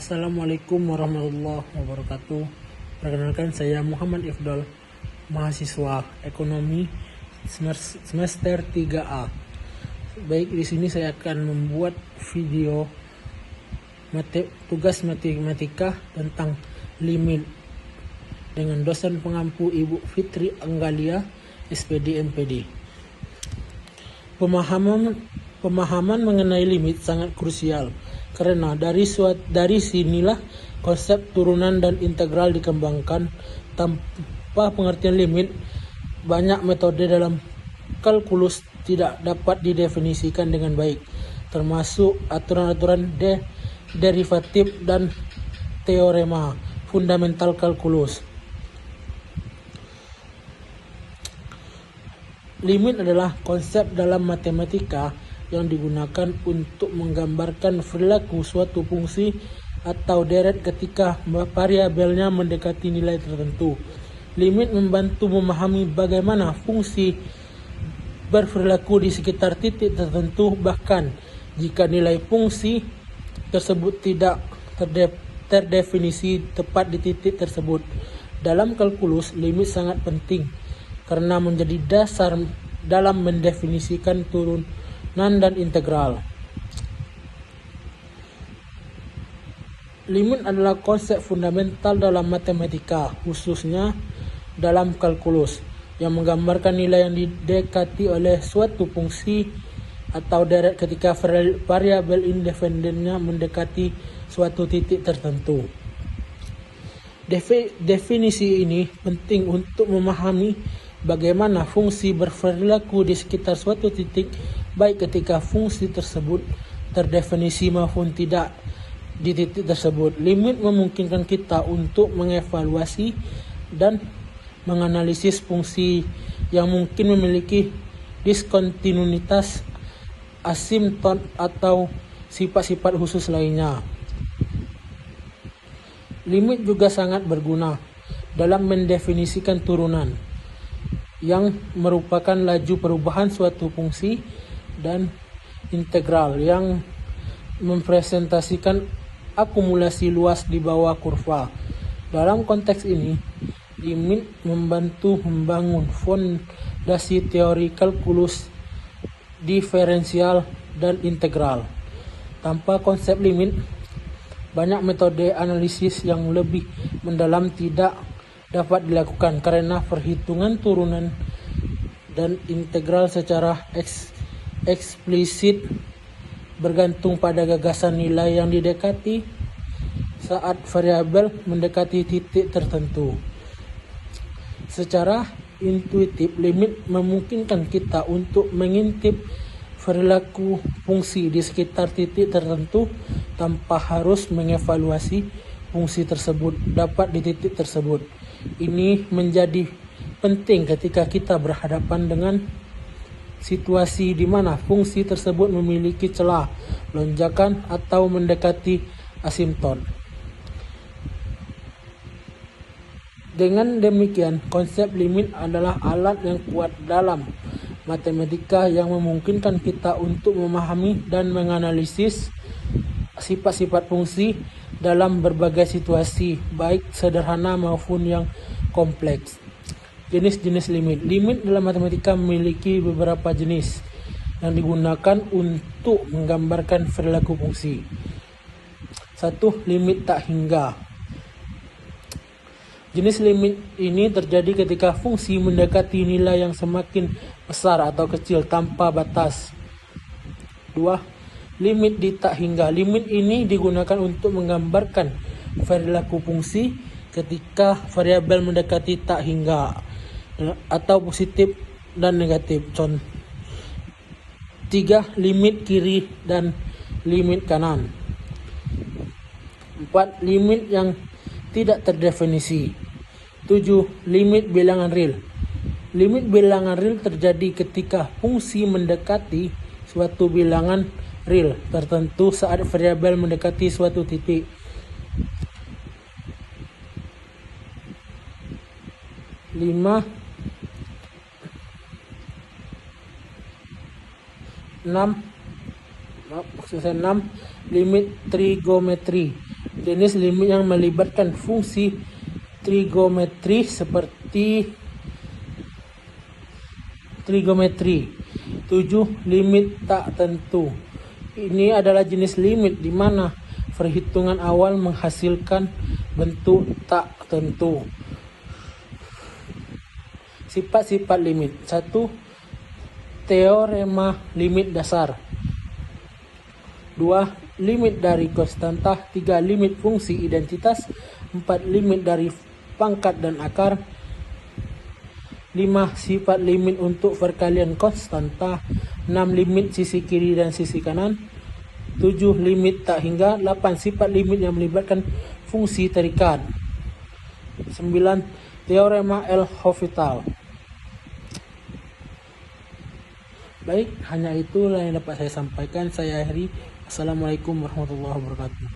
Assalamualaikum warahmatullahi wabarakatuh. Perkenalkan, saya Muhammad Ifdal, mahasiswa ekonomi semester 3A. Baik, di sini saya akan membuat video tugas matematika tentang limit dengan dosen pengampu Ibu Fitri Anggalia, SPD MPD. Pemahaman mengenai limit sangat krusial karena dari sinilah konsep turunan dan integral dikembangkan. Tanpa pengertian limit, banyak metode dalam kalkulus tidak dapat didefinisikan dengan baik, termasuk aturan-aturan derivatif dan teorema fundamental kalkulus. Limit adalah konsep dalam matematika yang digunakan untuk menggambarkan perilaku suatu fungsi atau deret ketika variabelnya mendekati nilai tertentu. Limit membantu memahami bagaimana fungsi berperilaku di sekitar titik tertentu, bahkan jika nilai fungsi tersebut tidak terdefinisi tepat di titik tersebut. Dalam kalkulus, limit sangat penting karena menjadi dasar dalam mendefinisikan turunan dan integral. Limit adalah konsep fundamental dalam matematika, khususnya dalam kalkulus, yang menggambarkan nilai yang didekati oleh suatu fungsi atau deret ketika variabel independennya mendekati suatu titik tertentu. Definisi ini penting untuk memahami bagaimana fungsi berperilaku di sekitar suatu titik, baik ketika fungsi tersebut terdefinisi maupun tidak di titik tersebut. Limit memungkinkan kita untuk mengevaluasi dan menganalisis fungsi yang mungkin memiliki diskontinuitas, asimptot, atau sifat-sifat khusus lainnya. Limit juga sangat berguna dalam mendefinisikan turunan, yang merupakan laju perubahan suatu fungsi, dan integral yang mempresentasikan akumulasi luas di bawah kurva. Dalam konteks ini, limit membantu membangun fondasi teori kalkulus diferensial dan integral. Tanpa konsep limit, banyak metode analisis yang lebih mendalam tidak dapat dilakukan karena perhitungan turunan dan integral secara eksplisit bergantung pada gagasan nilai yang didekati saat variabel mendekati titik tertentu. Secara intuitif, limit memungkinkan kita untuk mengintip perilaku fungsi di sekitar titik tertentu tanpa harus mengevaluasi fungsi tersebut dapat di titik tersebut. Ini menjadi penting ketika kita berhadapan dengan situasi di mana fungsi tersebut memiliki celah lonjakan atau mendekati asimptot. Dengan demikian, konsep limit adalah alat yang kuat dalam matematika yang memungkinkan kita untuk memahami dan menganalisis sifat-sifat fungsi dalam berbagai situasi, baik sederhana maupun yang kompleks. Jenis-jenis limit. Limit dalam matematika memiliki beberapa jenis yang digunakan untuk menggambarkan perilaku fungsi. 1. Limit tak hingga. Jenis limit ini terjadi ketika fungsi mendekati nilai yang semakin besar atau kecil tanpa batas. 2. Limit di tak hingga. Limit ini digunakan untuk menggambarkan perilaku fungsi ketika variabel mendekati tak hingga atau positif dan negatif. Contoh 3. Limit kiri dan limit kanan. 4. Limit yang tidak terdefinisi. 7. Limit bilangan real. Limit bilangan real terjadi ketika fungsi mendekati suatu bilangan real tertentu saat variabel mendekati suatu titik. 5. 6. Limit trigonometri. jenis limit yang melibatkan fungsi trigonometri seperti trigonometri. 7. Limit tak tentu. Ini adalah jenis limit di mana perhitungan awal menghasilkan bentuk tak tentu. Sifat-sifat limit. 1. Teorema limit dasar. 2. Limit dari konstanta. 3. Limit fungsi identitas. 4. Limit dari pangkat dan akar. 5. Sifat limit untuk perkalian konstanta. 6. Limit sisi kiri dan sisi kanan. 7. Limit tak hingga. 8. Sifat limit yang melibatkan fungsi terikat. 9. Teorema L'Hopital. Baik, hanya itulah yang dapat saya sampaikan. Saya akhiri. Assalamualaikum warahmatullahi wabarakatuh.